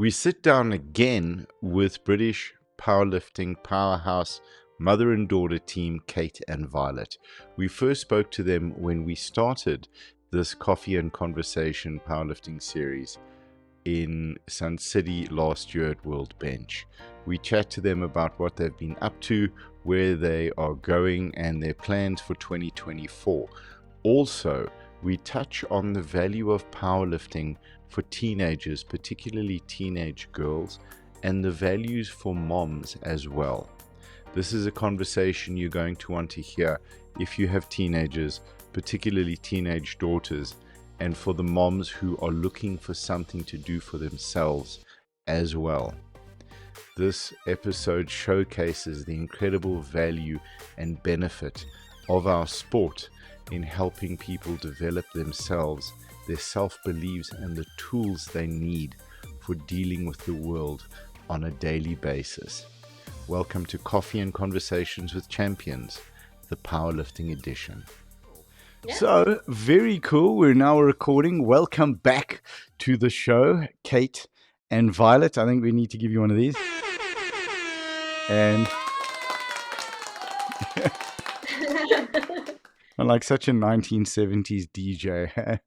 We sit down again with British powerlifting powerhouse mother and daughter team Kate and Violet. We first spoke to them when we started this Coffee and Conversation powerlifting series in Sun City last year at World Bench. We chat to them about what they've been up to, where they are going, and their plans for 2024. Also, we touch on the value of powerlifting for teenagers, particularly teenage girls, and the values for moms as well. This is a conversation you're going to want to hear if you have teenagers, particularly teenage daughters, and for the moms who are looking for something to do for themselves as well. This episode showcases the incredible value and benefit of our sport in helping people develop themselves, their self-beliefs, and the tools they need for dealing with the world on a daily basis. Welcome to Coffee and Conversations with Champions, the powerlifting edition. Yeah. So, very cool. We're now recording. Welcome back to the show, Kate and Violet. I think we need to give you one of these. And I'm like such a 1970s DJ.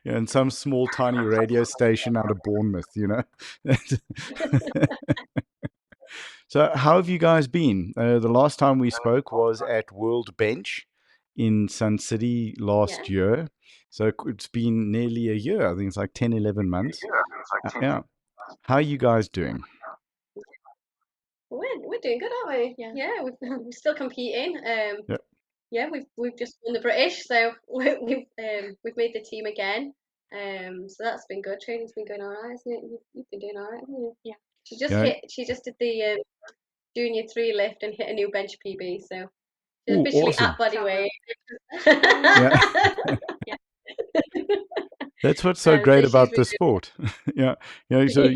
Yeah, in some small, tiny radio station out of Bournemouth, you know. So how have you guys been? The last time we spoke was at World Bench in Sun City last year. So it's been nearly a year. I think it's like 10, 11 months. Yeah. How are you guys doing? We're doing good, aren't we? Yeah, we're still competing. Yeah, we've just won the British, so we've made the team again. So that's been good. Training's been going all right, isn't it? You've been doing all right, haven't you? Yeah. She just did the junior 3 lift and hit a new bench PB. So she's officially awesome. at body weight. Yeah. That's what's so great about the sport. Yeah. You know, so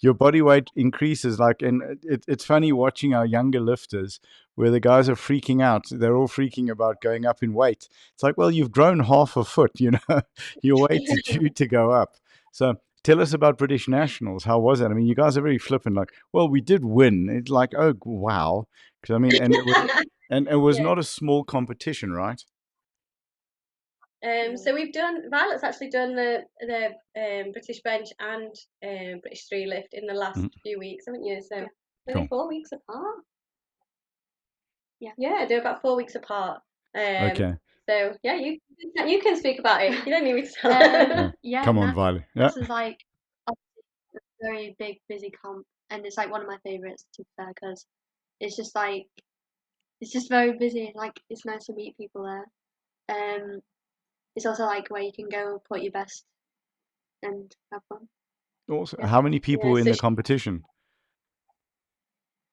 your body weight increases, like, and it's funny watching our younger lifters where the guys are freaking out. They're all freaking about going up in weight. It's like, well, you've grown half a foot, you know, your weight's due to go up. So tell us about British Nationals. How was it? I mean, you guys are very flippant, like, well, we did win. It's like, oh, wow. Because I mean, and it was not a small competition, right? So Violet's actually done the British bench and British 3 lift in the last few weeks, haven't you? So maybe 4 weeks apart. Yeah, they're about 4 weeks apart. Okay. So yeah, you can speak about it. You don't need me to tell. Come on, Violet. This is like a very big, busy comp, and it's like one of my favorites, to be fair, because it's just like it's just very busy. Like it's nice to meet people there. It's also like where you can go put your best and have fun. Awesome. How many people were in the competition?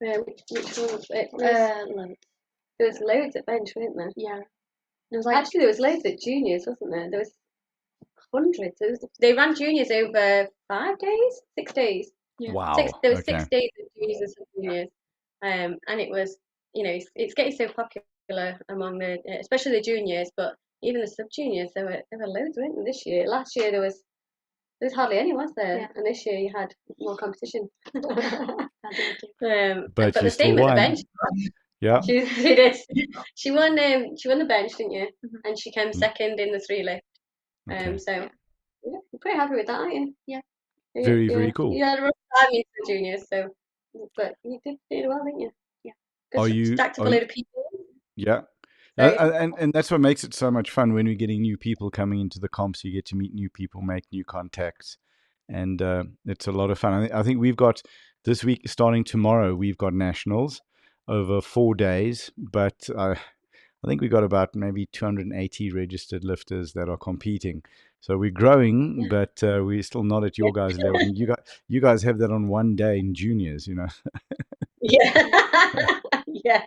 Which one was it? Loads. There was loads at bench, weren't there? Yeah. There was loads at juniors, wasn't there? There was hundreds. They ran juniors over 5 days, 6 days. Yeah. Wow. There was 6 days of juniors and sub-juniors, and it was, you know, it's getting so popular among the, especially the juniors, but even the sub-juniors. There were loads, weren't there, this year? Last year there was hardly any, was there? Yeah. And this year you had more competition. But the same with the bench. Yeah, she did. She won the bench, didn't you? And she came second in the 3 lift. So yeah, you're pretty happy with that, aren't you? Yeah. Very cool. You had a rough time in the juniors, so but you did well, didn't you? Yeah. Stacked up a load of people. Yeah. And that's what makes it so much fun when we're getting new people coming into the comps. You get to meet new people, make new contacts, and it's a lot of fun. I think we've got this week, starting tomorrow, we've got nationals over 4 days, but I think we got about maybe 280 registered lifters that are competing. So we're growing, but we're still not at your guys' level. You guys have that on 1 day in juniors, you know. Yeah.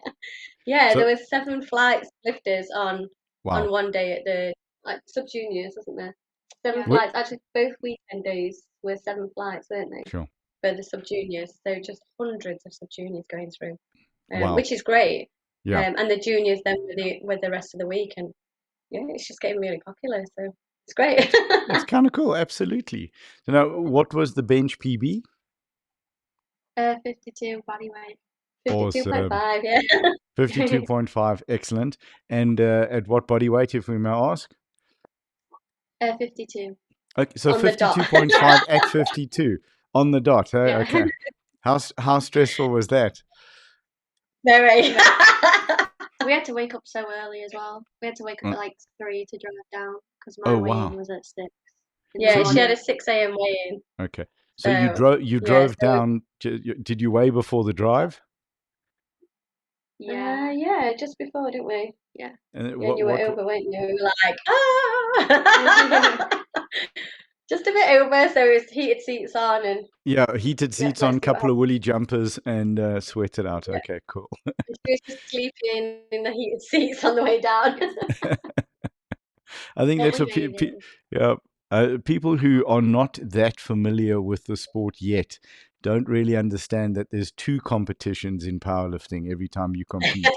There was 7 flights lifters on 1 day at the sub juniors, wasn't there? 7 flights. Actually, both weekend days were 7 flights, weren't they? Sure. For the sub juniors, so just hundreds of sub juniors going through, wow. Which is great. Yeah. And the juniors then with the rest of the week, and yeah, it's just getting really popular. So it's great. It's kind of cool. Absolutely. So now, what was the bench PB? 52 body weight. 52.5, yeah. 52.5, excellent. And at what body weight, if we may ask? 52. Okay, so On the dot. 52.5 at 52 on the dot. Yeah. Okay. How stressful was that? Very. We had to wake up so early as well. We had to wake up at like 3 to drive down because my weigh-in was at 6. Yeah, So she had a 6 a.m. weigh-in. Okay. So you drove down. Did you weigh before the drive? Yeah, just before, didn't we? Yeah. And you were over, weren't you? We were like, ah! Just a bit over, so it was heated seats on and heated seats on, couple of woolly jumpers, and sweat it out. Okay, cool. She was just sleeping in the heated seats on the way down. I think that's what people who are not that familiar with the sport yet don't really understand that there's 2 competitions in powerlifting every time you compete.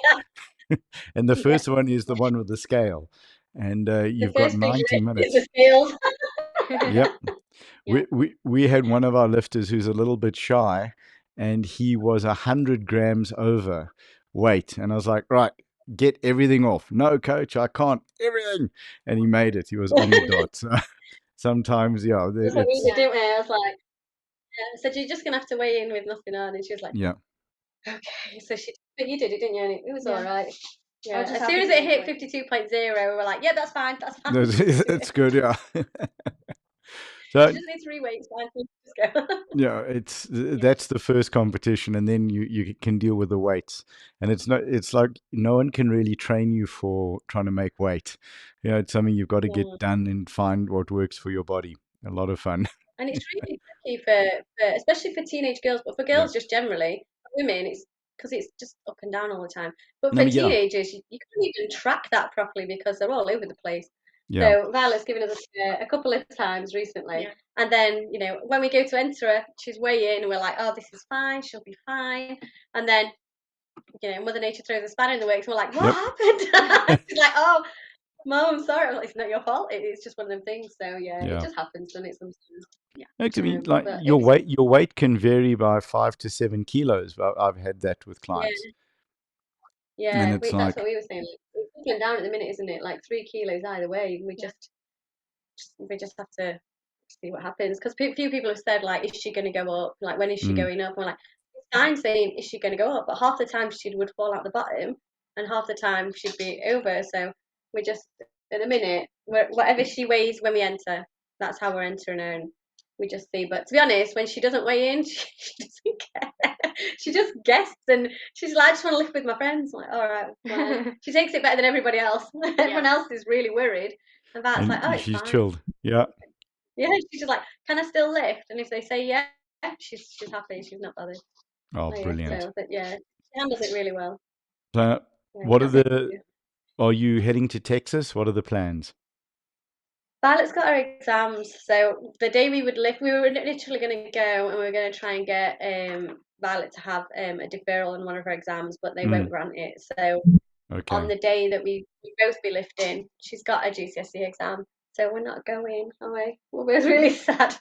And the first one is the one with the scale. And you've got 90 minutes. The scales. Yep. We had one of our lifters who's a little bit shy, and he was 100 grams over weight. And I was like, right, get everything off. No, coach, I can't. Everything. And he made it. He was on the dot. So sometimes, That's what we did, didn't we? I was like, I said, you're just going to have to weigh in with nothing on. And she was like, okay. So but you did it, didn't you? And it was all right. Yeah. As soon as it hit 52.0, we were like, yeah, that's fine. That's fine. That's good, yeah. So you just need 3 weights, fine. Just go. Yeah, that's the first competition, and then you can deal with the weights. And it's like no one can really train you for trying to make weight. It's something you've got to get done and find what works for your body. A lot of fun. And it's really tricky for especially for teenage girls, but for girls just generally. For women, it's because it's just up and down all the time. But for teenagers, you can't even track that properly because they're all over the place. So Violet's given us a couple of times recently. And then, when we go to enter her, she's way in and we're like, oh, this is fine, she'll be fine. And then, Mother Nature throws a spanner in the works and we're like, what happened? She's like, oh, Mom, I'm sorry. I'm like, it's not your fault. It's just one of them things. So, it just happens, doesn't it, sometimes? Actually, your weight can vary by 5 to 7 kilos. I've had that with clients. Yeah, that's what we were saying. It's up and down at the minute, isn't it? Like 3 kilos either way. We just have to see what happens. Because few people have said, like, is she going to go up? Like, when is she going up? And we're like, it's fine saying, is she going to go up? But half the time she would fall out the bottom, and half the time she'd be over. So we're just, at the minute, whatever she weighs when we enter, that's how we're entering her. And we just see. But to be honest, when she doesn't weigh in, she doesn't care. She just guesses, and she's like, I just want to lift with my friends. I'm like, all right. Well, she takes it better than everybody else. Everyone else is really worried. And that's like, oh, it's she's fine. chilled. Yeah. Yeah, she's just like, can I still lift? And if they say yeah, she's happy. She's not bothered. Oh, brilliant. So, but yeah, she handles it really well. So, are you heading to Texas? What are the plans? Violet's got her exams, so the day we would lift, we were literally going to go and we were going to try and get Violet to have a deferral on one of her exams, but they won't grant it. So on the day that we both be lifting, she's got a GCSE exam, so we're not going, are we? We're really sad.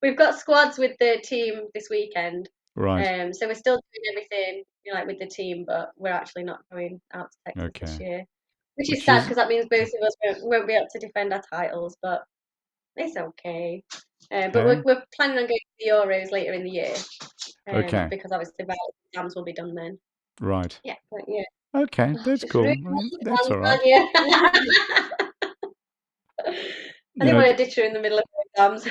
We've got squads with the team this weekend, right? So we're still doing everything, like with the team, but we're actually not going out to Texas this year. Which is sad because that means both of us won't be able to defend our titles, but it's okay. But we're planning on going to the Euros later in the year. Because obviously the exams will be done then. Right. Yeah, but yeah. Okay, that's cool. Really that's all right. I didn't want to ditch her in the middle of her exams.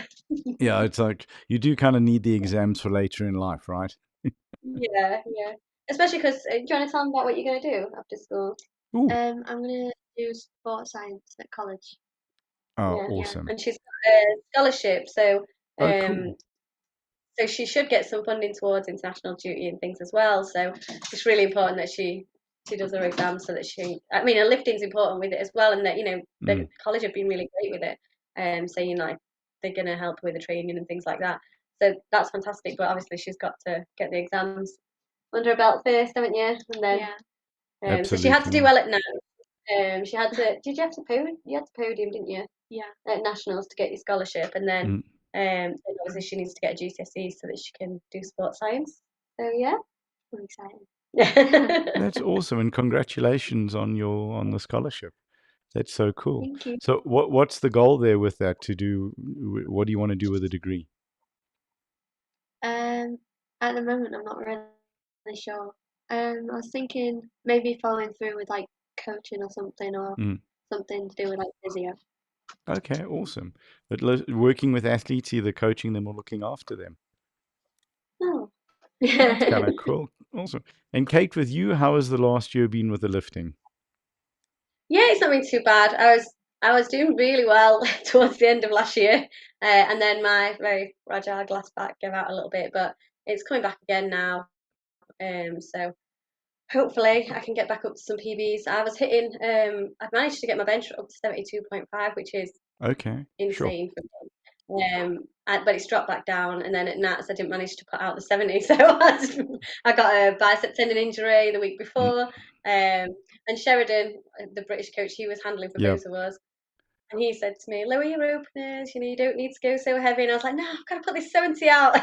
Yeah, it's like you do kind of need the exams for later in life, right? Yeah. Especially because, do you want to tell them about what you're going to do after school? I'm going to do sports science at college. Oh, awesome. And she's got a scholarship, so cool. So she should get some funding towards international duty and things as well. So it's really important that she does her exams so that her lifting's important with it as well, and that the college have been really great with it, saying like they're going to help with the training and things like that. So that's fantastic. But obviously she's got to get the exams under her belt first, haven't you? And then so she had to do well at 9. She had to. Did you have to podium? You had to podium, didn't you? Yeah. At nationals to get your scholarship, and then obviously she needs to get a GCSE so that she can do sports science. So yeah, I'm excited. That's awesome, and congratulations on the scholarship. That's so cool. Thank you. So what's the goal there with that to do? What do you want to do with a degree? At the moment, I'm not really sure. I was thinking maybe following through with like coaching or something, or something to do with like physio. Okay, awesome. But working with athletes, either coaching them or looking after them. Oh. That's kind of cool. Awesome. And Kate, with you, how has the last year been with the lifting? Yeah, it's not been too bad. I was doing really well towards the end of last year, and then my very fragile glass back gave out a little bit, but it's coming back again now. So hopefully I can get back up to some PBs. I was hitting. I've managed to get my bench up to 72.5, which is insane for me. But it's dropped back down, and then at Nats I didn't manage to put out the 70, so I got a bicep tendon injury the week before. And Sheridan, the British coach, he was handling for both of us, and he said to me, "Lower your openers. You don't need to go so heavy." And I was like, "No, I've got to put this 70 out."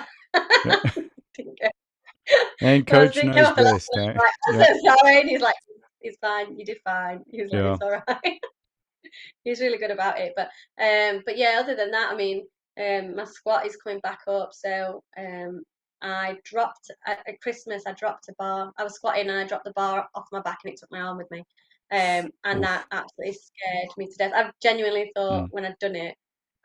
Didn't go. And coach knows best. Like, I'm so sorry. And he's like, "It's fine. You did fine." He was like, "It's all right." He's really good about it. But yeah, other than that, I mean, my squat is coming back up. So I dropped at Christmas. I dropped a bar. I was squatting and I dropped the bar off my back and it took my arm with me. And that absolutely scared me to death. I genuinely thought when I'd done it,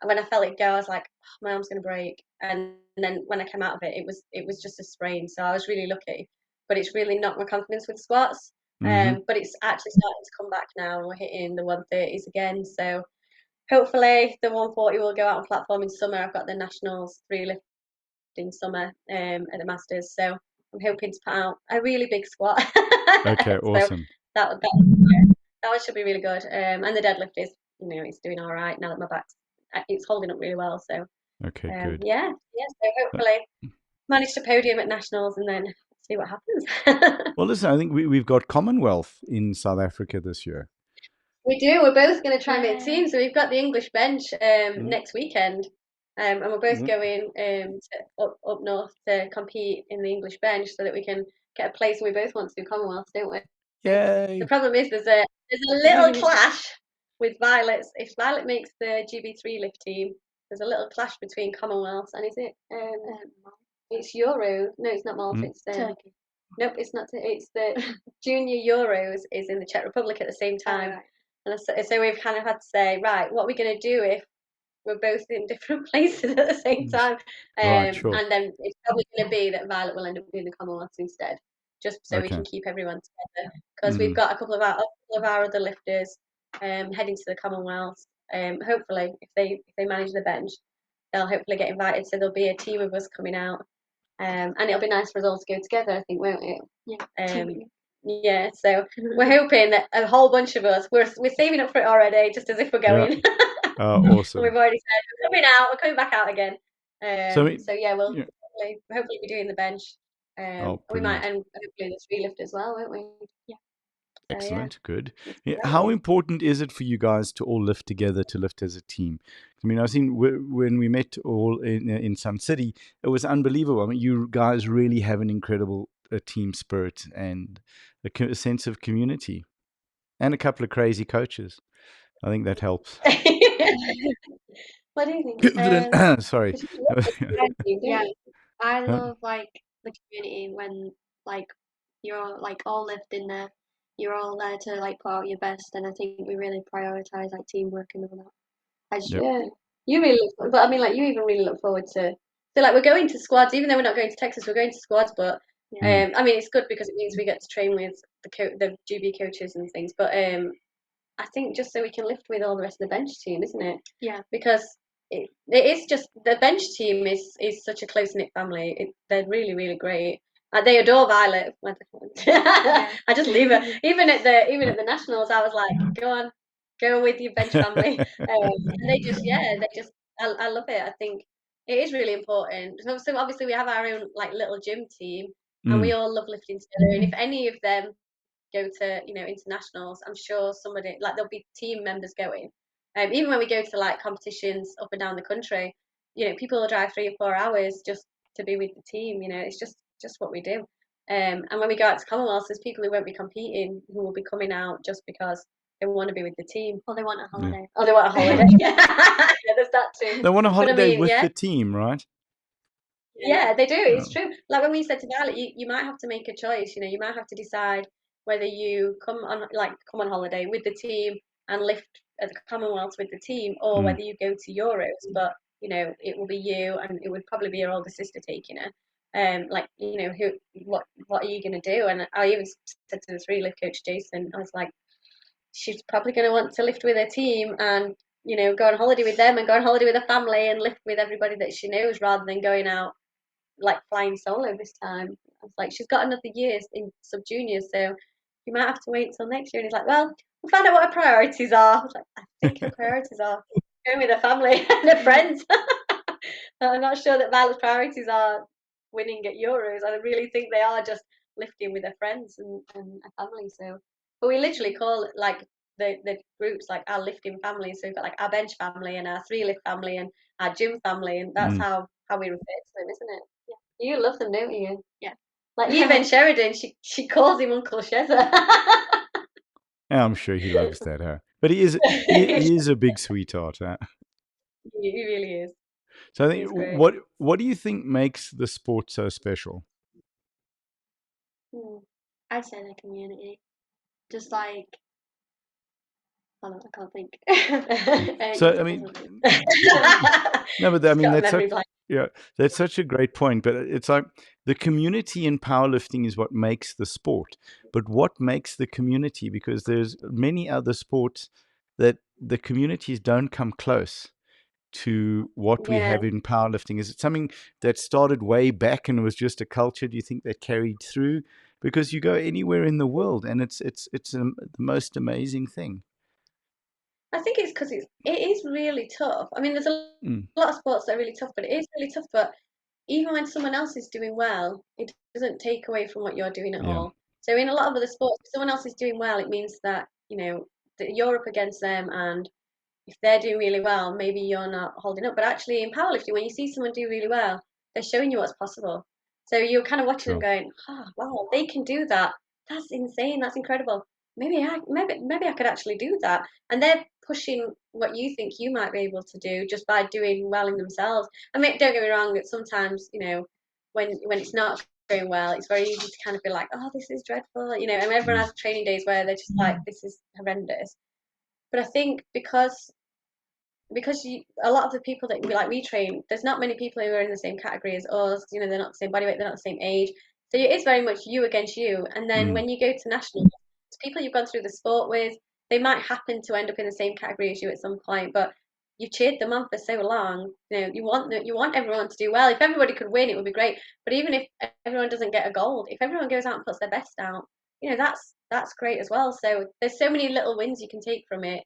when I felt it go, I was like, oh, my arm's gonna break. And then when I came out of it, it was just a sprain. So I was really lucky. But it's really knocked my confidence with squats. But it's actually starting to come back now, and we're hitting the 130s again. So hopefully the 140 will go out on platform in summer. I've got the nationals 3 lift in summer at the Masters, so I'm hoping to put out a really big squat. Okay, awesome. So that one should be really good. And the deadlift is, it's doing all right now that my back's it's holding up really well. So okay, good. Yeah. So hopefully manage to podium at nationals and then see what happens. Well, listen, I think we've got Commonwealth in South Africa this year. We do. We're both going to try and make teams. So we've got the English bench next weekend, and we're both going up north to compete in the English bench so that we can get a place. And we both want to do Commonwealth, don't we? Yay! The problem is there's a little clash with Violet's. If Violet makes the GB3 lift team, there's a little clash between Commonwealth and is it? It's Euro. No, it's not Malta. It's Turkey. Nope, it's not. It's the Junior Euros is in the Czech Republic at the same time. And so we've kind of had to say, right, what are we going to do if we're both in different places at the same time? Right, sure. And then it's probably going to be that Violet will end up doing the Commonwealth instead, just so we can keep everyone together. Because we've got a couple of our other lifters heading to the Commonwealth. Hopefully, if they manage the bench, they'll hopefully get invited. So there'll be a team of us coming out. And it'll be nice for us all to go together, I think, won't it? Yeah. Yeah, so we're hoping that a whole bunch of us, we're saving up for it already, just as if we're going. Awesome. We've already said we're coming out, we're coming back out again. So yeah, we'll hopefully be doing the bench. We might, and hopefully the 3 lift as well, won't we? Yeah. Excellent, good. How important is it for you guys to all lift together, to lift as a team? I mean, I've seen when we met all in Sun City, it was unbelievable. I mean, you guys really have an incredible team spirit and a sense of community, and a couple of crazy coaches. I think that helps. What do you think? Sorry. Yeah, I love like the community when like you're like all lived in there. You're all there to like put out your best, and I think we really prioritize like teamwork and all that. Yeah, you really look, but I mean, like you even really look forward to. So like we're going to squads, even though we're not going to Texas, we're going to squads. But I mean, it's good because it means we get to train with the GB coaches and things. But I think just so we can lift with all the rest of the bench team, isn't it? Yeah. Because it is just the bench team is such a close knit family. They're really really great. They adore Violet. I just leave her. Even at the nationals, I was like, go on, go with your bench family. And they just I love it. I think it is really important. So obviously we have our own like little gym team, and we all love lifting together. And if any of them go to, you know, internationals, I'm sure somebody, like, there'll be team members going. Even when we go to like competitions up and down the country, you know, people will drive 3 or 4 hours just to be with the team. You know, it's just what we do. And when we go out to Commonwealth, there's people who won't be competing who will be coming out just because they want to be with the team. Or they want a holiday. Or they want a holiday. Yeah, there's that too. They want a holiday with yeah. the team, right? Yeah, they do. It's true. Like when we said to Violet, you might have to make a choice. You know, you might have to decide whether you come on holiday with the team and lift at the Commonwealth with the team, or whether you go to Euros. But you know, it will be you, and it would probably be your older sister taking her. Like, you know, what are you going to do? And I even said to the 3 lift coach Jason, I was like, she's probably going to want to lift with her team and, you know, go on holiday with them and go on holiday with her family and lift with everybody that she knows, rather than going out like flying solo this time. I was like, she's got another year in sub juniors, so you might have to wait till next year. And he's like, well, we'll find out what her priorities are. I was like, I think her priorities are going with her family and her friends. I'm not sure that Violet's priorities are winning at Euros. I really think they are just lifting with her friends and her family. So, but we literally call it like the groups like our lifting family. So we've got like our bench family and our 3 lift family and our gym family, and that's how we refer to them, isn't it? Yeah. You love them, don't you? Yeah. Like even Sheridan, she calls him Uncle Shezza. Yeah, I'm sure he loves that, huh? But he is a big sweetheart, huh? He really is. So I think, what do you think makes the sport so special? I'd say the community. Just like, I can't think. So I mean, no, but I mean that's such a great point. But it's like the community in powerlifting is what makes the sport. But what makes the community? Because there's many other sports that the communities don't come close to what we have in powerlifting. Is it something that started way back and was just a culture? Do you think that carried through? Because you go anywhere in the world and it's the most amazing thing. I think it's because it is really tough. I mean, there's a lot of sports that are really tough, but it is really tough. But even when someone else is doing well, it doesn't take away from what you're doing at all. So in a lot of other sports, if someone else is doing well, it means that, you know, that you're up against them, and if they're doing really well, maybe you're not holding up. But actually in powerlifting, when you see someone do really well, they're showing you what's possible. So you're kind of watching them going, oh, wow, they can do that. That's insane. That's incredible. Maybe I could actually do that. And they're pushing what you think you might be able to do just by doing well in themselves. I mean, don't get me wrong, that sometimes, you know, when it's not going well, it's very easy to kind of be like, oh, this is dreadful, you know, and everyone has training days where they're just like, this is horrendous. But I think because a lot of the people that we train, there's not many people who are in the same category as us. You know, they're not the same body weight, they're not the same age. So it is very much you against you. And then when you go to nationals, people you've gone through the sport with, they might happen to end up in the same category as you at some point, but you cheered them on for so long. You know, you want everyone to do well. If everybody could win, it would be great. But even if everyone doesn't get a gold, if everyone goes out and puts their best out, you know, that's great as well. So there's so many little wins you can take from it.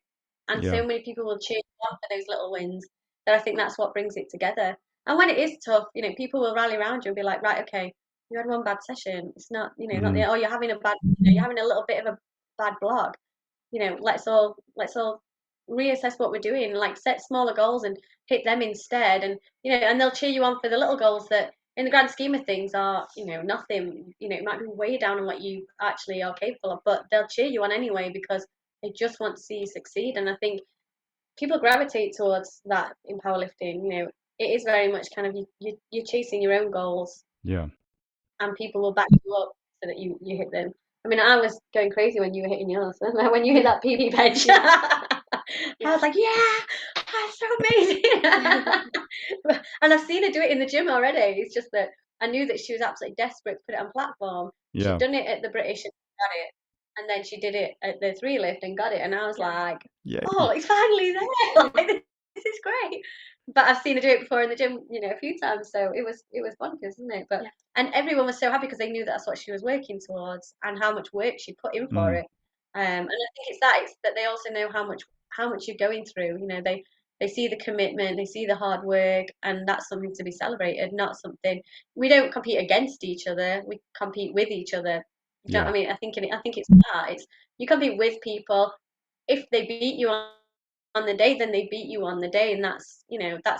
And so many people will cheer you on for those little wins, that I think that's what brings it together. And when it is tough, you know, people will rally around you and be like, right, okay, you had one bad session. It's not, you know, not you're having a bad, you know, you're having a little bit of a bad block. You know, let's all reassess what we're doing. Like, set smaller goals and hit them instead. And you know, and they'll cheer you on for the little goals that, in the grand scheme of things, are, you know, nothing. You know, it might be way down on what you actually are capable of, but they'll cheer you on anyway because they just want to see you succeed. And I think people gravitate towards that in powerlifting. You know, it is very much kind of you're chasing your own goals. Yeah. And people will back you up so that you hit them. I mean, I was going crazy when you were hitting yours. When you hit that PB bench, I was like, yeah, that's so amazing. And I've seen her do it in the gym already. It's just that I knew that she was absolutely desperate to put it on platform. She'd done it at the British and got it. And then she did it at the 3 lift and got it. And I was like, oh, it's finally there. Like, this is great. But I've seen her do it before in the gym, you know, a few times. So it was bonkers, isn't it? But and everyone was so happy because they knew that's what she was working towards and how much work she put in for it. And I think it's that they also know how much you're going through. You know, they see the commitment, they see the hard work, and that's something to be celebrated, not something. We don't compete against each other, we compete with each other. You know what I mean? I think it's that. It's you compete with people. If they beat you on the day, then they beat you on the day, and that's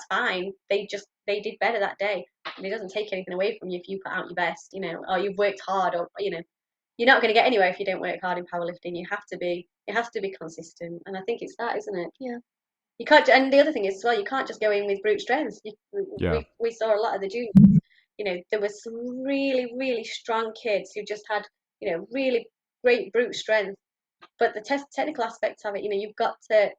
fine. They did better that day. And it doesn't take anything away from you if you put out your best, or you've worked hard, or you're not going to get anywhere if you don't work hard in powerlifting. It has to be consistent, and I think it's that, isn't it? Yeah. You can't, and the other thing is, well, you can't just go in with brute strength. We saw a lot of the juniors. There was some really, really strong kids who just had, really great brute strength. But the technical aspects of it, you've got to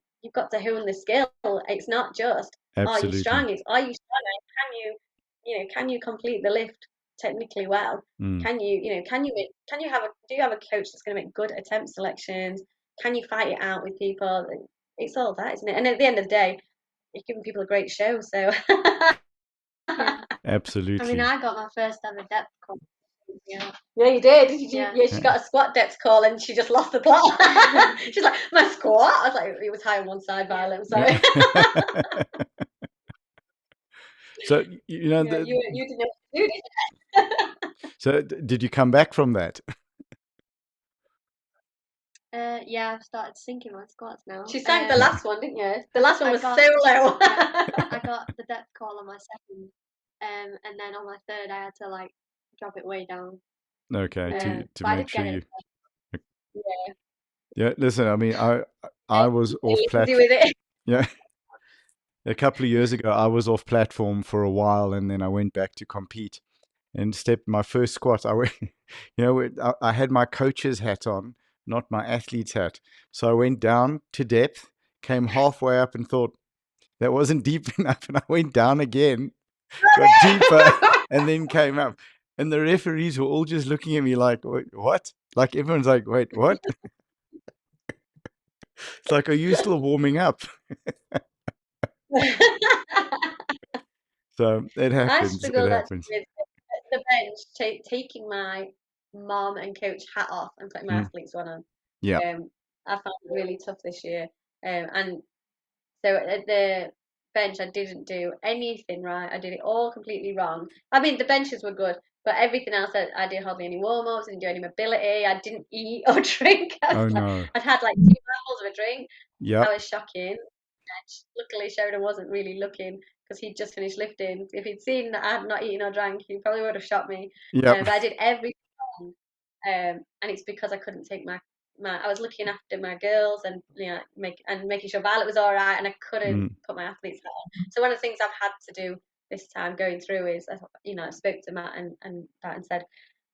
hone the skill. It's not just, are you strong? It's, are you strong? And can you complete the lift technically well? Can you, do you have a coach that's going to make good attempt selections? Can you fight it out with people? It's all that, isn't it? And at the end of the day, you're giving people a great show. So Yeah. Absolutely. I mean, I got my first ever depth call. Yeah, you did. She got a squat depth call and she just lost the plot. She's like, my squat? I was like, it was high on one side, Violet. I'm sorry. So you didn't know what to do, did you? So did you come back from that? Yeah, I've started sinking my squats now. She sank the last one, didn't you? The last one was so low. I got the depth call on my second, and then on my third, I had to drop it way down. Okay, to make sure you. Yeah. Listen, I mean, I was off platform. Yeah. A couple of years ago, I was off platform for a while, and then I went back to compete. And stepped my first squat. I had my coach's hat on, not my athlete's hat. So I went down to depth, came halfway up, and thought that wasn't deep enough, and I went down again, got deeper, and then came up. And the referees were all just looking at me like, "What?" Like everyone's like, "Wait, what?" It's like, "Are you still warming up?" So it happens. I struggle with the bench, taking my mom and coach hat off and putting my athlete's one on. Yeah. I found it really tough this year. And so at the bench, I didn't do anything right. I did it all completely wrong. I mean, the benches were good, but everything else, I did hardly any warm-ups, didn't do any mobility. I didn't eat or drink. No. I'd had 2 bottles of a drink. Yeah. I was shocking. Luckily, Sheridan wasn't really looking because he'd just finished lifting. If he'd seen that I had not eaten or drank, he probably would have shot me. But I did everything wrong. And it's because I couldn't take my I was looking after my girls and making sure Violet was all right, and I couldn't put my athletes on. So one of the things I've had to do this time going through is, I spoke to Matt and said,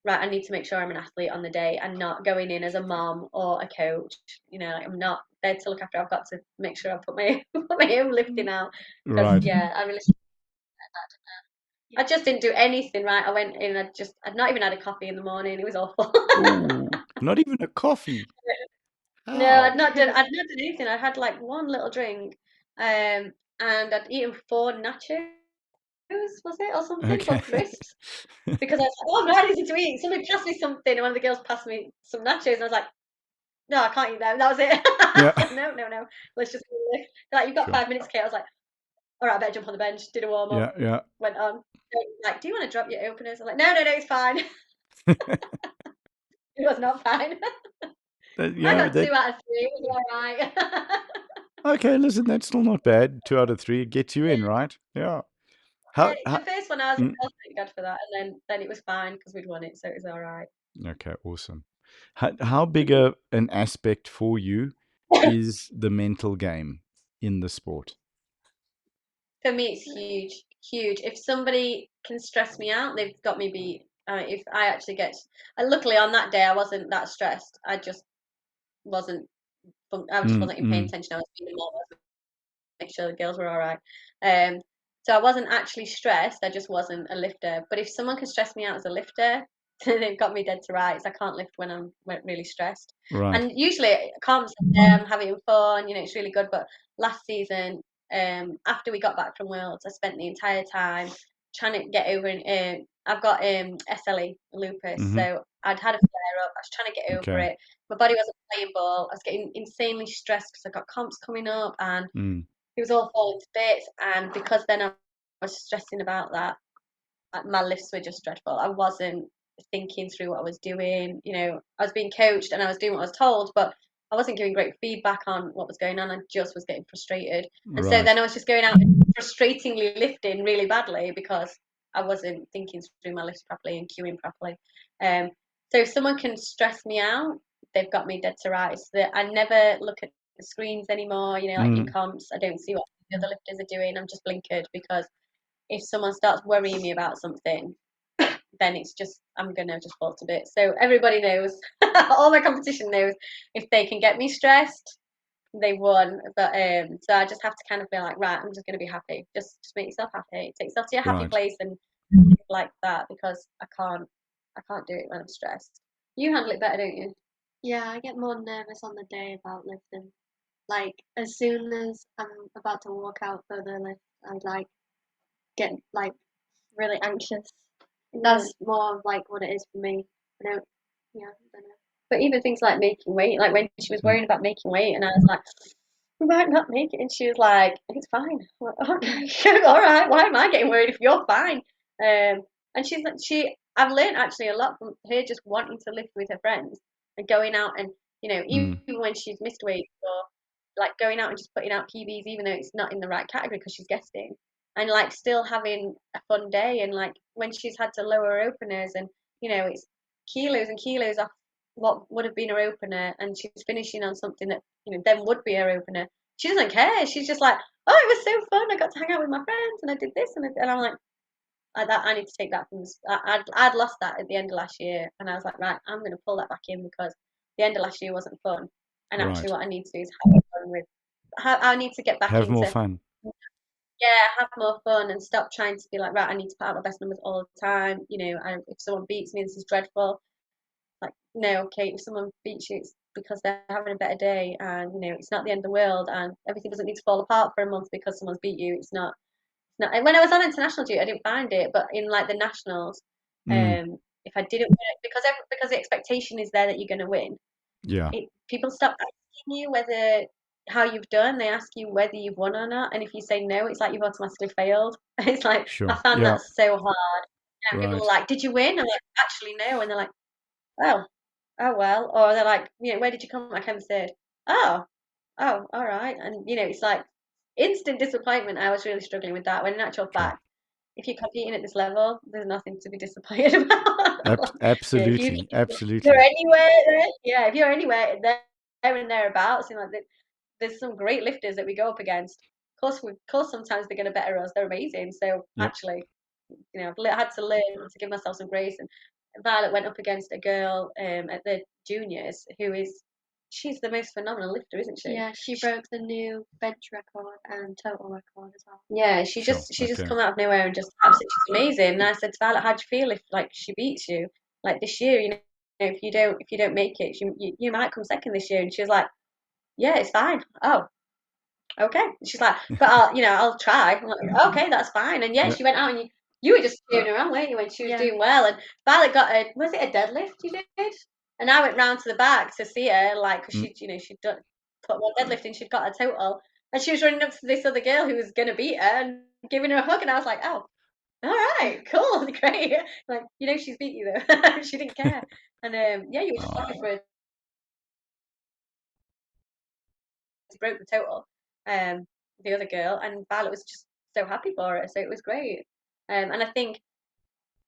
right, I need to make sure I'm an athlete on the day and not going in as a mom or a coach. I'm not there to look after. I've got to make sure I put my own lifting out. Right. Yeah, I really. I just didn't do anything right. I went in. I'd not even had a coffee in the morning. It was awful. Ooh, not even a coffee. No, I'd not done anything. I had one little drink, and I'd eaten 4 nachos. Was it or something? Okay. Or crisps? Because I was like, oh, I'm not easy to eat. Somebody passed me something, and one of the girls passed me some nachos, and I was like, no, I can't eat them. That was it. Yeah. No. Let's just lift. Like, you've got 5 minutes, Kate. I was like, all right, I better jump on the bench. Did a warm up. Yeah. Went on. Like, do you want to drop your openers? I'm like, no, it's fine. It was not fine. I got 2 out of 3. It was all right. Okay, listen, that's still not bad. 2 out of 3 gets you in, right? Yeah. The first one I was thank God for that, and then it was fine because we'd won it, so it was all right. Okay, awesome. How big an aspect for you is the mental game in the sport? For me, it's huge. If somebody can stress me out, they've got me beat. If I actually luckily on that day I wasn't that stressed. I just wasn't. I just wasn't paying attention. I was being more make sure the girls were all right. So I wasn't actually stressed. I just wasn't a lifter. But if someone can stress me out as a lifter, they've got me dead to rights. I can't lift when I'm really stressed. Right. And usually comps, I'm having fun. It's really good. But last season, after we got back from Worlds, I spent the entire time trying to get over. I've got SLE, lupus, so I'd had a flare up. I was trying to get over it. My body wasn't playing ball. I was getting insanely stressed because I got comps coming up, and it was all falling to bits. And because then I was stressing about that, my lifts were just dreadful. I wasn't thinking through what I was doing. I was being coached and I was doing what I was told, but I wasn't giving great feedback on what was going on. I just was getting frustrated. And so then I was just going out and frustratingly lifting really badly because I wasn't thinking through my lifts properly and cueing properly. So if someone can stress me out, they've got me dead to rights. That I never look at the screens anymore, like in comps. I don't see what the other lifters are doing. I'm just blinkered because if someone starts worrying me about something, then it's just I'm gonna just fall to bits. So everybody knows, all my competition knows, if they can get me stressed, they won. But so I just have to kind of be like, right, I'm just gonna be happy. Just make yourself happy. Take yourself to your happy place and like that, because I can't do it when I'm stressed. You handle it better, don't you? Yeah, I get more nervous on the day about lifting. Like as soon as I'm about to walk out for the lift, I get really anxious. That's more like what it is for me. I don't know. But even things like making weight, like when she was worrying about making weight, and I was like, we might not make it, and she was like, it's fine. I'm like, okay, all right. Why am I getting worried if you're fine? And I've learned actually a lot from her, just wanting to lift with her friends and going out and even when she's missed weight, or like going out and just putting out PBs, even though it's not in the right category because she's guesting, and like still having a fun day. And like when she's had to lower her openers, and it's kilos and kilos off what would have been her opener, and she's finishing on something that then would be her opener. She doesn't care. She's just like, oh, it was so fun. I got to hang out with my friends, and I did this, and I'm like, I need to take that from. I'd lost that at the end of last year, and I was like, right, I'm going to pull that back in, because the end of last year wasn't fun, and actually what I need to do is have fun with. I need to get back into more fun. Yeah, have more fun and stop trying to be like, right, I need to put out my best numbers all the time. If someone beats me, this is dreadful. Like, no, okay, if someone beats you, it's because they're having a better day, and it's not the end of the world, and everything doesn't need to fall apart for a month because someone's beat you. It's not. And when I was on international duty, I didn't find it, but in like the nationals, if I didn't win, because the expectation is there that you're going to win. Yeah. People stop asking you how you've done. They ask you whether you've won or not, and if you say no, it's like you've automatically failed. It's like I found that so hard. People are like, "Did you win?" I'm like, "Actually, no," and they're like, "Oh, well," or they're like, "Where did you come?" I came third. Oh, all right, and it's like instant disappointment. I was really struggling with that. When in actual fact, if you're competing at this level, there's nothing to be disappointed about. Absolutely, absolutely. You're anywhere, if you're anywhere there and thereabouts, there's some great lifters that we go up against. Of course, sometimes they're going to better us. They're amazing. So actually, I've had to learn to give myself some grace. And Violet went up against a girl at the juniors she's the most phenomenal lifter, isn't she? Yeah, she broke the new bench record and total record as well. Yeah, she just come out of nowhere and just absolutely, she's amazing. And I said to Violet, how do you feel if like she beats you like this year? If you don't make it, you might come second this year. And she was like, yeah, it's fine. Oh, okay. She's like, but I'll try. I'm like, okay, that's fine. And she went out, and you were just cheering her on, weren't you, when she was doing well? And Violet got was it a deadlift you did? And I went round to the back to see her, like, because she'd done, put one deadlift and she'd got a total. And she was running up to this other girl who was going to beat her and giving her a hug. And I was like, oh, all right, cool, great. Like, she's beat you though. She didn't care. And you were just happy for her to broke the total. The other girl, and Violet was just so happy for her. So it was great. And I think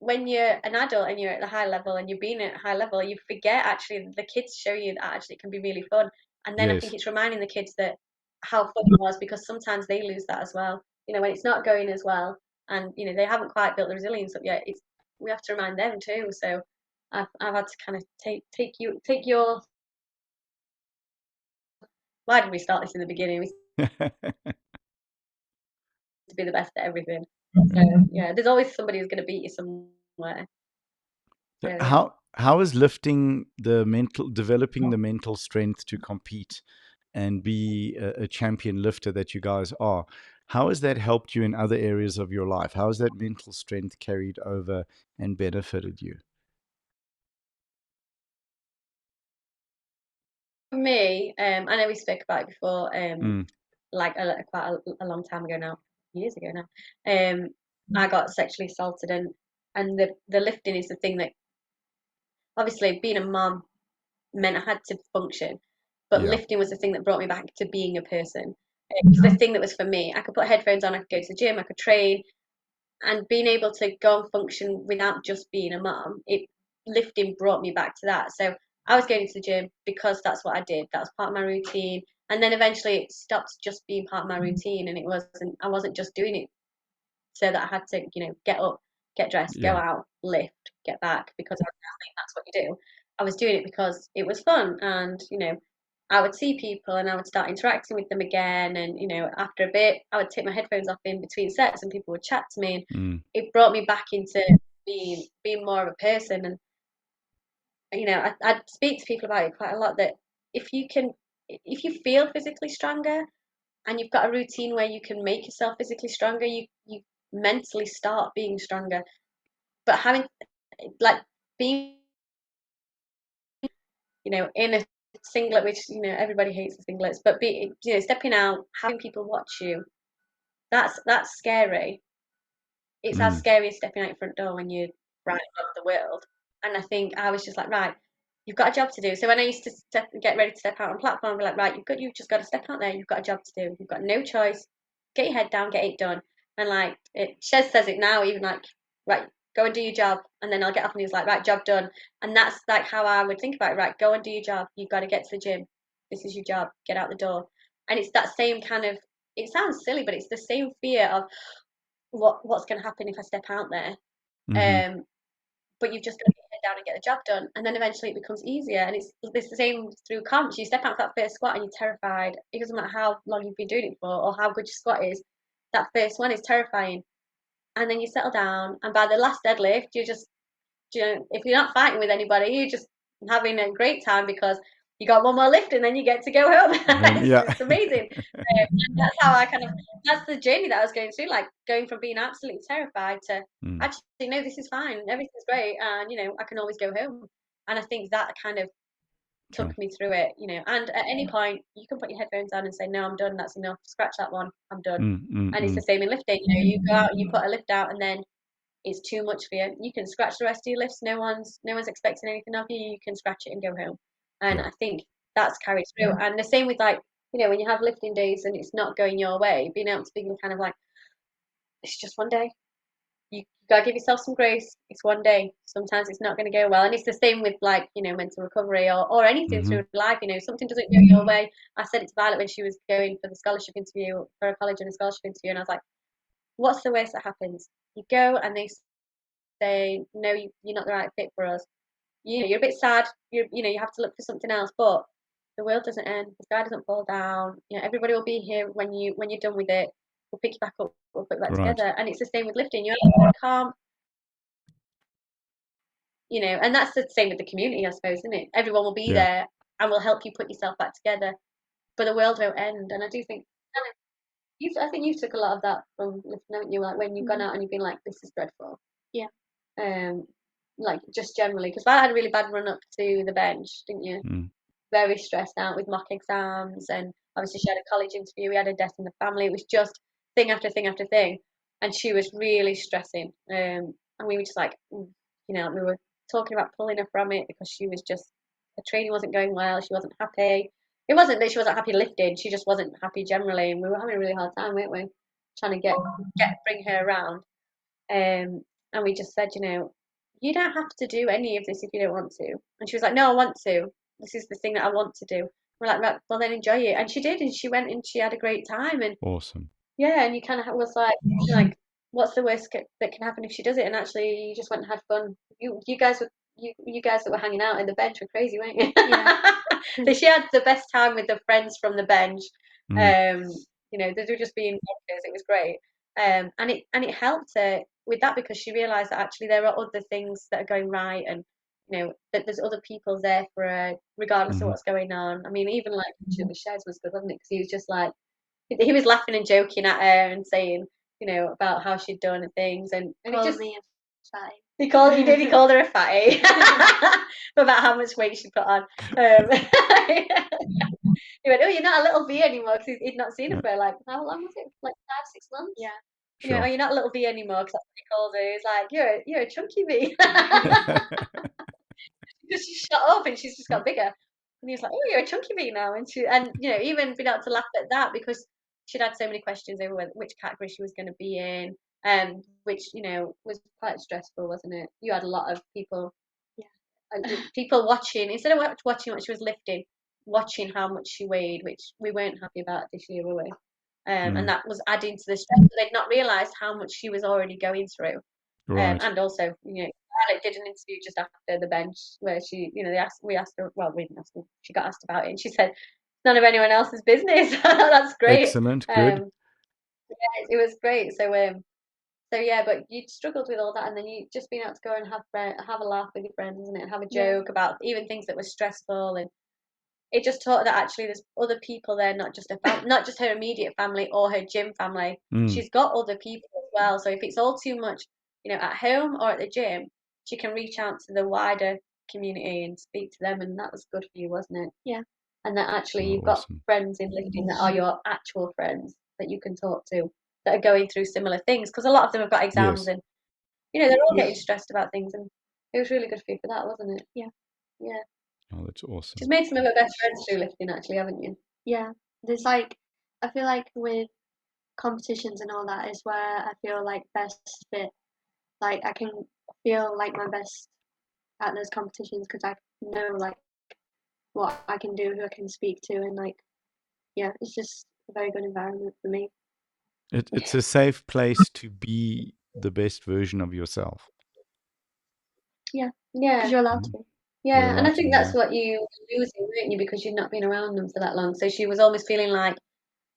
when you're an adult and you're at the high level and you're being at a high level, you forget actually the kids show you that actually it can be really fun. And then I think it's reminding the kids that how fun it was, because sometimes they lose that as well. When it's not going as well, and they haven't quite built the resilience up yet. We have to remind them too. So I've had to kind of take your. Why did we start this in the beginning? To be the best at everything. So there's always somebody who's going to beat you somewhere. So, how is developing the mental strength to compete and be a champion lifter that you guys are? How has that helped you in other areas of your life? How has that mental strength carried over and benefited you? For me, I know we spoke about it before, like quite a long time ago now, years ago now. I got sexually assaulted, and the lifting is the thing that obviously being a mom meant I had to function, but lifting was the thing that brought me back to being a person. It was the thing that was for me. I could put headphones on, I could go to the gym, I could train, and being able to go and function without just being a mom, lifting brought me back to that. So I was going to the gym because that's what I did. That was part of my routine. And then eventually it stopped just being part of my routine, and I wasn't just doing it so that I had to, get up, get dressed, go out, lift, get back because I was an athlete, that's what you do. I was doing it because it was fun, and I would see people and I would start interacting with them again, and after a bit I would take my headphones off in between sets and people would chat to me, and it brought me back into being more of a person. And I speak to people about it quite a lot, that if you feel physically stronger and you've got a routine where you can make yourself physically stronger, you mentally start being stronger. But having, like, being in a singlet, which everybody hates the singlets, but stepping out, having people watch you, that's scary. It's as scary as stepping out your front door when you're right above the world. And I think I was just like, right, you've got a job to do. So when I used to get ready to step out on platform, I'd be like, right, you've just got to step out there. You've got a job to do. You've got no choice. Get your head down, get it done. And like Shez says it now, even like, right, go and do your job. And then I'll get up and he's like, right, job done. And that's like how I would think about it. Right, go and do your job. You've got to get to the gym. This is your job. Get out the door. And it's that same kind of, it sounds silly, but it's the same fear of what's going to happen if I step out there. But you've just got to get your head down and get the job done, and then eventually it becomes easier. And it's the same through comps. You step out for that first squat and you're terrified. It doesn't matter how long you've been doing it for or how good your squat is. That first one is terrifying, and then you settle down, and by the last deadlift, you're just, if you're not fighting with anybody, you're just having a great time because you got one more lift and then you get to go home. It's amazing. And that's how that's the journey that I was going through, like going from being absolutely terrified to actually, no, this is fine, everything's great, and I can always go home. And I think that kind of took me through it, and at any point you can put your headphones on and say, no, I'm done, that's enough, scratch that one, I'm done. And it's the same in lifting. You go out, you put a lift out, and then it's too much for you. You can scratch the rest of your lifts. No one's expecting anything of you. You can scratch it and go home. And I think that's carried through. And the same with, like, when you have lifting days and it's not going your way, being able to be kind of like, it's just one day. You gotta give yourself some grace. It's one day. Sometimes it's not going to go well. And it's the same with, like, mental recovery or anything through life. Something doesn't go your way. I said it to Violet when she was going for the scholarship interview for a college and a scholarship interview, and I was like, what's the worst that happens? You go and they say, no, you're not the right fit for us. You're a bit sad. You have to look for something else. But the world doesn't end. The sky doesn't fall down. Everybody will be here when you're done with it. We'll pick you back up. We'll put you back together. And it's the same with lifting. You can't. And that's the same with the community, I suppose, isn't it? Everyone will be there and will help you put yourself back together. But the world won't end. And I do think. I think you took a lot of that from lifting, haven't you? Like when you've gone out and you've been like, this is dreadful. Yeah. Like just generally, because I had a really bad run up to the bench, didn't you? Very stressed out with mock exams, and obviously she had a college interview. We had a death in the family. It was just thing after thing after thing, and she was really stressing. And we were just like, we were talking about pulling her from it because she was just, her training wasn't going well. She wasn't happy. It wasn't that she wasn't happy lifting. She just wasn't happy generally, and we were having a really hard time, weren't we? Trying to bring her around. And we just said, you don't have to do any of this if you don't want to. And she was like, no, I want to. This is the thing that I want to do. We're like, right, well then enjoy it. And she did, and she went and she had a great time. And awesome. Yeah, and you kind of was like, what's the worst that can happen if she does it? And actually, you just went and had fun. You guys that were hanging out in the bench were crazy, weren't you? Yeah. So she had the best time with the friends from the bench. They were just being bonkers. It was great. And it helped her with that because she realised that actually there are other things that are going right, and that there's other people there for her regardless of what's going on. I mean, even like the Shez was good, wasn't it? Because he was just like, he was laughing and joking at her and saying, about how she'd done and things, and it just me a fatty. He called her a fatty about how much weight she put on. He went, oh, you're not a little V anymore, because he'd not seen her for like, how long was it? Like 5-6 months? Yeah. Sure. Oh, you're not a little V anymore, because that's what he called her. He's like, you're a chunky V. She just shut up, and she's just got bigger. And he was like, "Oh, you're a chunky bee now," and even been able to laugh at that because she'd had so many questions over which category she was going to be in, which was quite stressful, wasn't it? You had a lot of people, people watching instead of watching what she was lifting, watching how much she weighed, which we weren't happy about this year, were we? And that was adding to the stress. They'd not realised how much she was already going through. Right. And also, Violet did an interview just after the bench where she, we asked her, well, we didn't ask her, she got asked about it, and she said, none of anyone else's business. That's great. Excellent, good. Yeah, it was great. So yeah, but you struggled with all that, and then you just being able to go and have a laugh with your friends, isn't it? And have a joke about even things that were stressful, and it just taught that actually there's other people there, not just not just her immediate family or her gym family. She's got other people as well. So if it's all too much, at home or at the gym, she can reach out to the wider community and speak to them, and that was good for you, wasn't it? Yeah. And that actually you've got friends in lifting that are your actual friends that you can talk to that are going through similar things, because a lot of them have got exams and they're all getting stressed about things, and it was really good for you for that, wasn't it? Yeah. Oh, that's awesome. She's made some of her best friends through lifting, actually, haven't you? Yeah. There's I feel like with competitions and all that is where I feel like best fit. I can feel like my best at those competitions because I know what I can do, who I can speak to, and it's just a very good environment for me. It's a safe place to be the best version of yourself. Yeah, because you're allowed to be. Yeah, and I think that's what you were losing, weren't you? Because you'd not been around them for that long. So she was almost feeling like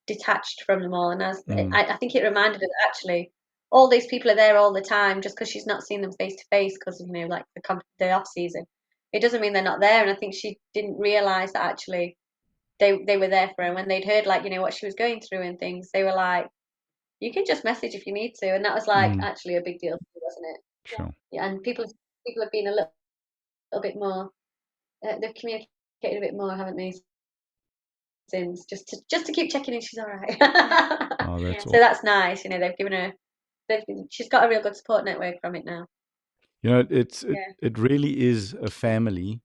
detached from them all. And I think it reminded her that actually all these people are there all the time just because she's not seen them face to face because of, like the off season. It doesn't mean they're not there. And I think she didn't realise that actually they were there for her. And when they'd heard what she was going through and things, they were like, you can just message if you need to. And that was actually a big deal, wasn't it? Sure. Yeah, and people have been a little bit more. They've communicated a bit more, haven't they? Since just to keep checking in, she's all right. Oh, that's so that's nice. They've given her. She's got a real good support network from it now. It really is a family,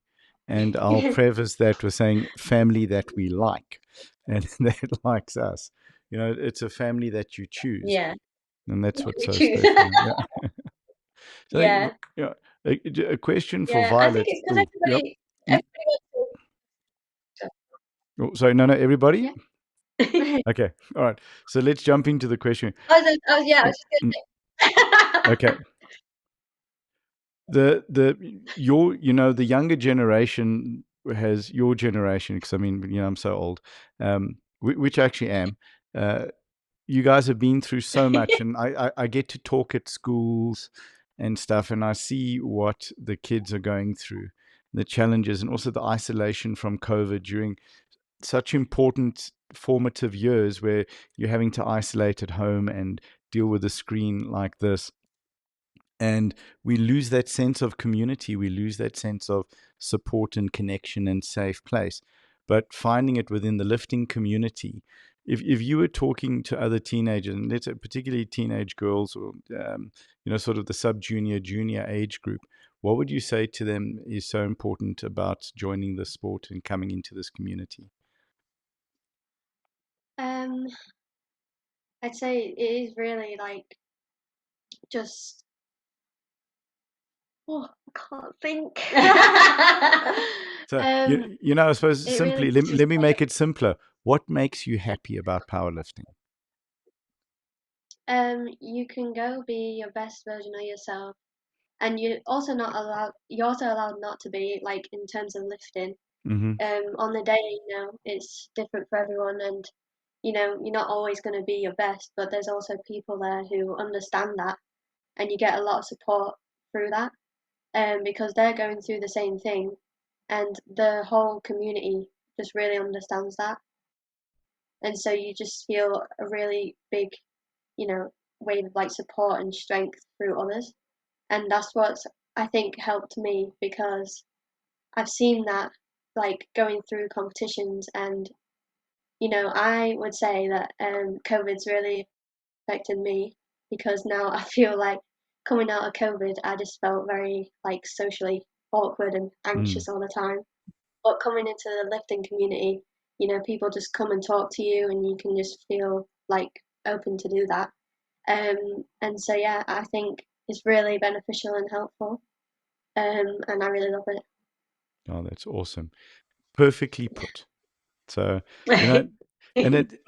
and I'll preface that with saying family that we like, and that likes us. It's a family that you choose. Yeah. And that's what's so special. Yeah. So yeah. A question for Violet. I think it's because everybody wants to... no, everybody? Yeah. Okay. All right. So let's jump into the question. I was just going to say. Okay. The younger generation has your generation, because I'm so old, which I actually am. You guys have been through so much, and I get to talk at schools and stuff, and I see what the kids are going through, the challenges, and also the isolation from COVID during such important formative years where you're having to isolate at home and deal with a screen like this. And we lose that sense of community. We lose that sense of support and connection and safe place. But finding it within the lifting community, if you were talking to other teenagers, and let's say particularly teenage girls, or sort of the sub-junior, junior age group, what would you say to them is so important about joining the sport and coming into this community? I'd say it is really just. Oh, I can't think. So I suppose simply, really let me make it simpler. What makes you happy about powerlifting? You can go be your best version of yourself, and you're also allowed not to be, in terms of lifting. On the day, it's different for everyone, and you're not always going to be your best, but there's also people there who understand that, and you get a lot of support through that, because they're going through the same thing, and the whole community just really understands that, and so you just feel a really big, wave of support and strength through others, and that's what I think helped me, because I've seen that going through competitions, and I would say that COVID's really affected me, because now I feel like coming out of COVID, I just felt very socially awkward and anxious all the time. But coming into the lifting community, you know, people just come and talk to you, and you can just feel like open to do that. And so yeah, I think it's really beneficial and helpful. And I really love it. Oh, that's awesome. Perfectly put. So, you know, and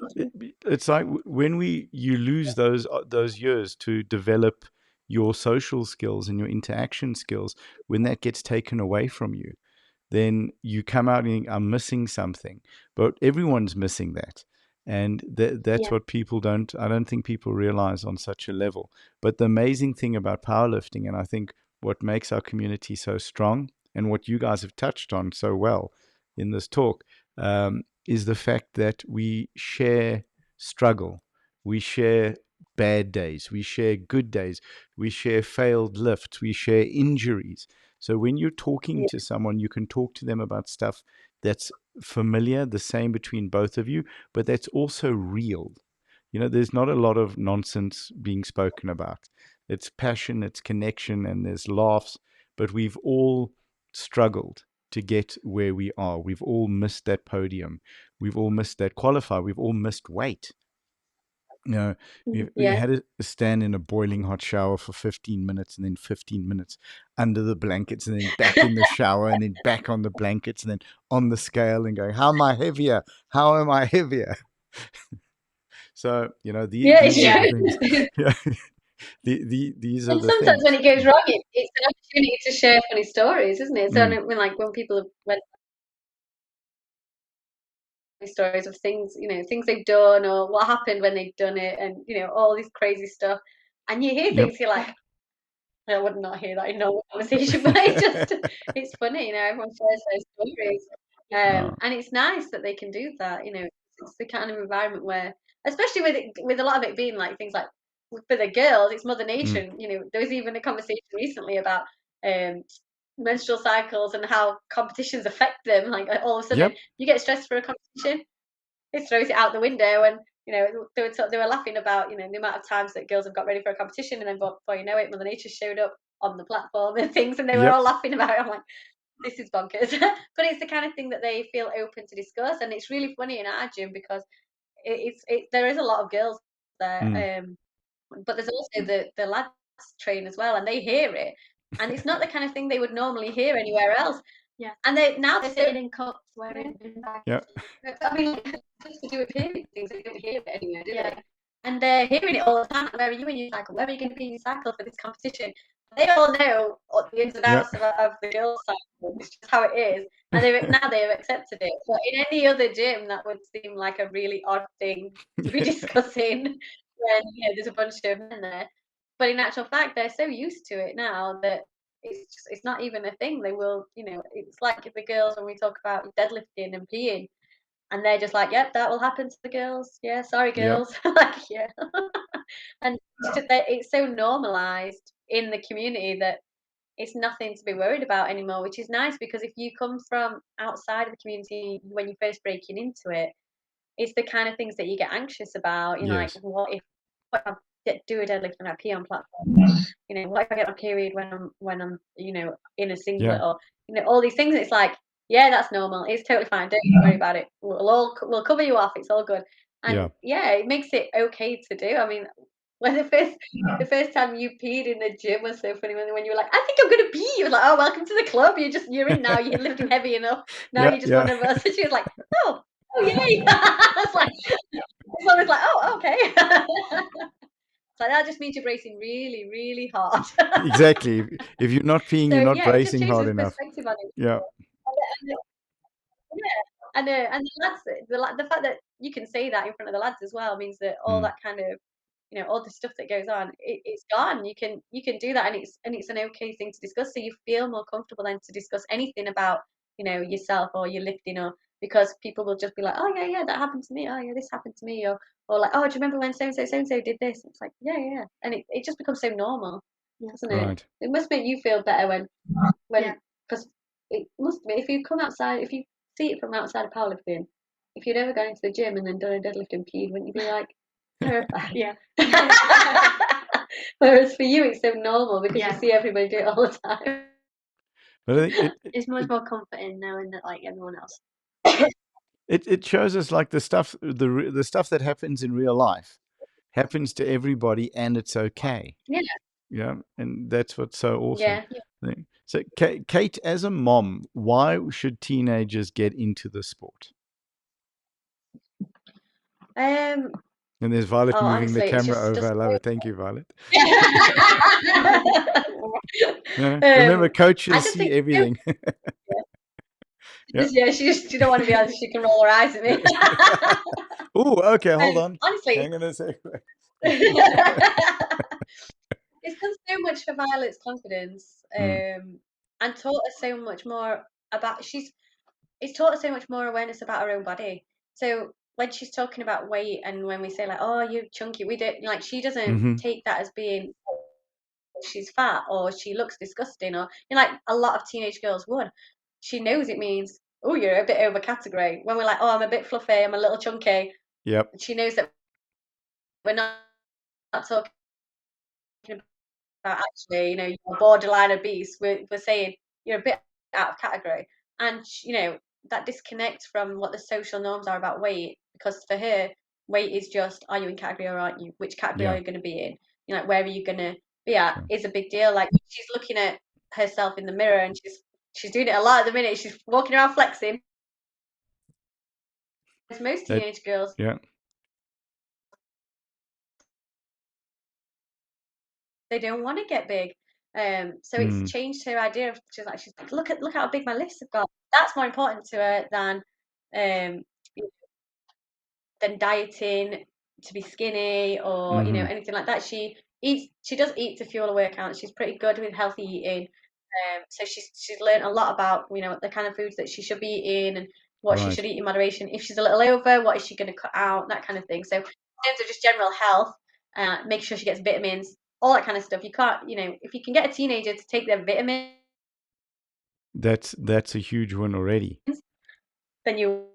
it's like when you lose those years to develop your social skills and your interaction skills, when that gets taken away from you, then you come out and I'm missing something. But everyone's missing that. And that's what people I don't think people realize on such a level. But the amazing thing about powerlifting, and I think what makes our community so strong, and what you guys have touched on so well in this talk, is the fact that we share struggle. We share bad days. We share good days. We share failed lifts. We share injuries. So when you're talking to someone, you can talk to them about stuff that's familiar, the same between both of you, but that's also real. You know, there's not a lot of nonsense being spoken about. It's passion, it's connection, and there's laughs, but we've all struggled to get where we are. We've all missed that podium. We've all missed that qualifier. We've all missed weight. You know, we had to stand in a boiling hot shower for 15 minutes and then 15 minutes under the blankets and then back in the shower and then back on the blankets and then on the scale and going, how am I heavier? How am I heavier? So, you know, these are the things. These are the things. Sometimes when it goes wrong, it's an opportunity to share funny stories, isn't it? So when people have went stories of things, you know, things they've done or what happened when they've done it, and you know, all this crazy stuff, and you hear things, you're like, I would not hear that in normal conversation, but it's funny, you know, everyone shares those stories, and it's nice that they can do that, you know. It's the kind of environment where, especially with a lot of it being like things like for the girls, it's Mother Nature. You know, there was even a conversation recently about menstrual cycles and how competitions affect them. Like all of a sudden, you get stressed for a competition, it throws it out the window, and you know they were laughing about, you know, the amount of times that girls have got ready for a competition, and then before you know it, Mother Nature showed up on the platform and things, and they were all laughing about it. I'm like, this is bonkers. But it's the kind of thing that they feel open to discuss, and it's really funny in our gym because there is a lot of girls there, but there's also the lads train as well, and they hear it, and it's not the kind of thing they would normally hear anywhere else. Yeah, and they're sitting in cups wearing bags. I mean, just to do with hearing things, they don't hear it anywhere, do they? And they're hearing it all the time. Where are you in your cycle? Where are you going to be in your cycle for this competition? They all know the ins and outs of the girls' cycle. It's just how it is, and now they have accepted it. But in any other gym, that would seem like a really odd thing to be discussing when, you know, there's a bunch of men there. But in actual fact, they're so used to it now that it's not even a thing. They will, you know, it's like the girls when we talk about deadlifting and peeing, and they're just like, yep, that will happen to the girls. Yeah, sorry, girls. Like, yeah. And it's so normalized in the community that it's nothing to be worried about anymore, which is nice, because if you come from outside of the community when you're first breaking into it, it's the kind of things that you get anxious about. You know, like, what if I do a deadlift and I pee on platform? You know, what if I get my period when I'm you know, in a singlet, or you know, all these things. It's like, yeah, that's normal. It's totally fine. Don't worry about it. We'll cover you off. It's all good. And it makes it okay to do. I mean, when the first time you peed in the gym was so funny, when you were like, I think I'm gonna pee. You were like, oh, welcome to the club. You're in now. You're lifting heavy enough. Now you're just one of us. And she was like, oh yay. I was like, oh, okay. So that just means you're bracing really, really hard. Exactly. If you're not peeing, you're not bracing hard enough. Yeah. And the lads, the fact that you can say that in front of the lads as well means that all that kind of, you know, all the stuff that goes on, it's gone. You can do that, and it's an okay thing to discuss. So you feel more comfortable then to discuss anything about, you know, yourself or your lifting, or because people will just be like, oh yeah, that happened to me. Oh yeah, this happened to me, or like, oh, do you remember when so and so did this? It's like, yeah, and it just becomes so normal, doesn't it? It must make you feel better when because it must be, if you come outside, if you see it from outside of powerlifting, if you'd ever gone into the gym and then done a deadlift and peed, wouldn't you be like terrified? Yeah. Whereas for you, it's so normal because you see everybody do it all the time. But I think it's much more comforting knowing that like everyone else. it shows us like the stuff that happens in real life happens to everybody, and it's okay. Yeah. And that's what's so awesome. Yeah. So, Kate, as a mom, why should teenagers get into the sport? And there's Violet moving the camera over. I love it. Thank you, Violet. Remember, coaches see everything. Yeah, she don't want to be honest. She can roll her eyes at me. Oh, okay. Hold on. Honestly, hang on a second. It's done so much for Violet's confidence, and taught her so much more about. It's taught her so much more awareness about her own body. So when she's talking about weight, and when we say like, "Oh, you're chunky," we don't like. She doesn't take that as being she's fat or she looks disgusting, or like a lot of teenage girls would. She knows it means, oh, you're a bit over category. When we're like, oh, I'm a bit fluffy, I'm a little chunky. Yep. She knows that we're not talking about actually, you're borderline obese. We're saying you're a bit out of category, and that disconnect from what the social norms are about weight. Because for her, weight is just, are you in category or aren't you? Which category are you going to be in? Like, where are you going to be at is a big deal. Like, she's looking at herself in the mirror, and she's doing it a lot at the minute. She's walking around flexing. As most teenage girls, they don't want to get big. So it's changed her idea of, she's like, look how big my lips have got. That's more important to her than dieting to be skinny or anything like that. She does eat to fuel a workout. She's pretty good with healthy eating. So she's learned a lot about the kind of foods that she should be eating and what she should eat in moderation. If she's a little over, what is she going to cut out? That kind of thing. So in terms of just general health, make sure she gets vitamins, all that kind of stuff. You can't, if you can get a teenager to take their vitamins, that's a huge one already. then you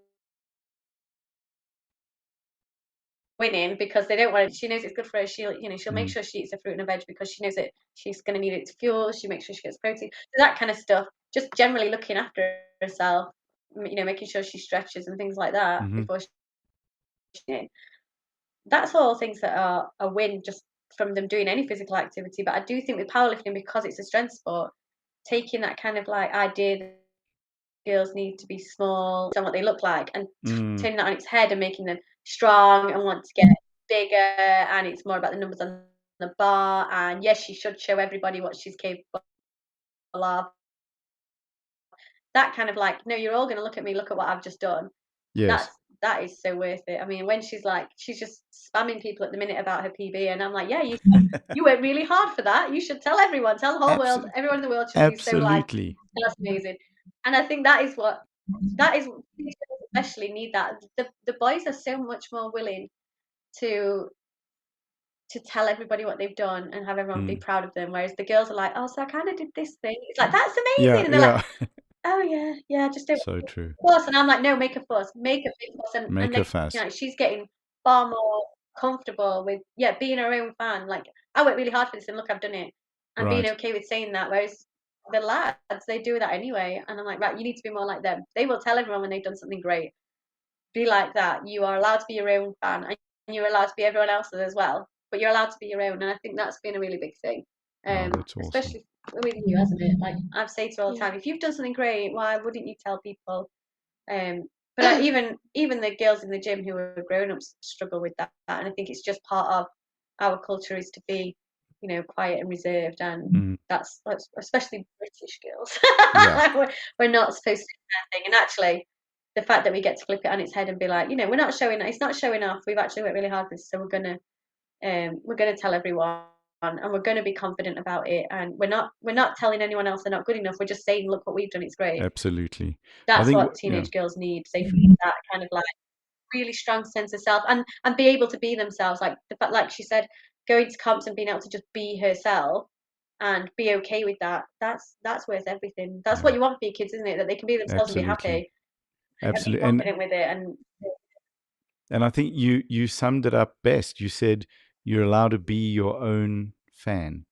winning, because they don't want it. She knows it's good for her. She'll make sure she eats a fruit and a veg because she knows that she's going to need it to fuel. She makes sure she gets protein. So that kind of stuff. Just generally looking after herself, making sure she stretches and things like that before she. That's all things that are a win just from them doing any physical activity. But I do think with powerlifting, because it's a strength sport, taking that kind of like idea that girls need to be small and what they look like, and turning that on its head and making them strong and want to get bigger, and it's more about the numbers on the bar, and yes, she should show everybody what she's capable of. That kind of like, no, you're all going to look at me, look at what I've just done. Yes. That is so worth it. I mean, when she's just spamming people at the minute about her PB, and I'm like, yeah, you worked really hard for that. You should tell everyone, tell the whole world, everyone in the world should be so like, that's amazing. And I think that is especially need that. The boys are so much more willing to tell everybody what they've done and have everyone be proud of them, whereas the girls are like, oh, so I kind of did this thing. It's like, that's amazing. And they're like, oh yeah, just do it. So true. Fuss. And I'm like, no, make a fuss, make a big fuss, and make a fuss. She's getting far more comfortable with being her own fan. Like, I worked really hard for this, and look, I've done it, and being okay with saying that. Whereas the lads, they do that anyway, and I'm like, right, you need to be more like them. They will tell everyone when they've done something great. Be like that. You are allowed to be your own fan, and you're allowed to be everyone else's as well. But you're allowed to be your own, and I think that's been a really big thing. That's awesome. Especially with you, hasn't it? Like, I've said to her all the time, if you've done something great, why wouldn't you tell people? But even the girls in the gym who are grown-ups struggle with that, and I think it's just part of our culture is to be, quiet and reserved, and that's especially British girls. We're not supposed to do that thing, and actually, the fact that we get to flip it on its head and be like, we're not showing. It's not showing off. We've actually worked really hard for this, so we're gonna tell everyone, and we're gonna be confident about it, and we're not telling anyone else they're not good enough. We're just saying, look what we've done, it's great. Absolutely. That's what teenage girls need. They need that kind of like really strong sense of self, and be able to be themselves. Like the fact, like she said, going to comps and being able to just be herself and be okay with that. That's worth everything. That's what you want for your kids, isn't it? That they can be themselves and be happy. Absolutely. And be confident with it. And I think you summed it up best. You said you're allowed to be your own fan.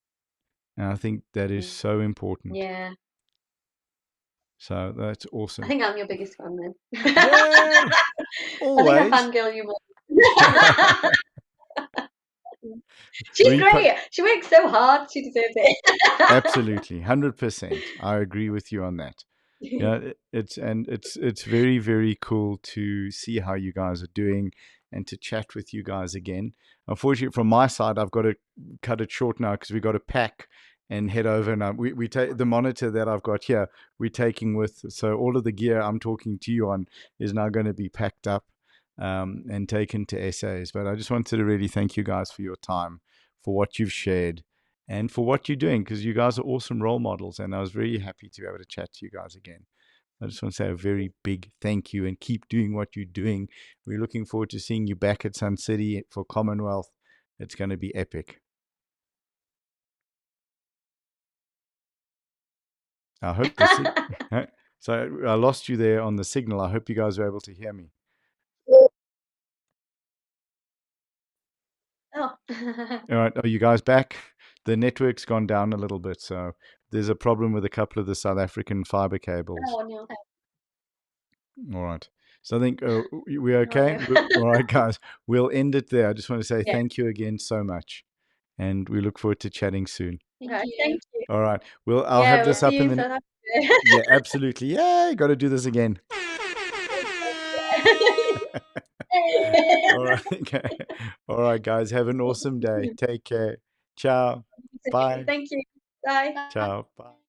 And I think that is so important. Yeah. So that's awesome. I think I'm your biggest fan then. Yeah, always. I think I fangirl you more. She's great. She works so hard. She deserves it. Absolutely, 100%. I agree with you on that. Yeah, it's very, very cool to see how you guys are doing and to chat with you guys again. Unfortunately, from my side, I've got to cut it short now because we've got to pack and head over. And we take the monitor that I've got here, we're taking with. So all of the gear I'm talking to you on is now going to be packed up and taken to essays. But I just wanted to really thank you guys for your time, for what you've shared, and for what you're doing, because you guys are awesome role models. And I was very happy to be able to chat to you guys again. I just want to say a very big thank you and keep doing what you're doing. We're looking forward to seeing you back at Sun City for Commonwealth. It's going to be epic. I hope so I lost you there on the signal. I hope you guys were able to hear me. Oh. All right. Are you guys back? The network's gone down a little bit. So there's a problem with a couple of the South African fiber cables. Oh, no. All right. So I think we're okay. All right, guys. We'll end it there. I just want to say thank you again so much. And we look forward to chatting soon. Thank you. All right. Well, I'll have this up in the... Yeah, absolutely. Yeah, got to do this again. All right. Okay. All right, guys. Have an awesome day. Take care. Ciao. Bye. Thank you. Bye. Ciao. Bye.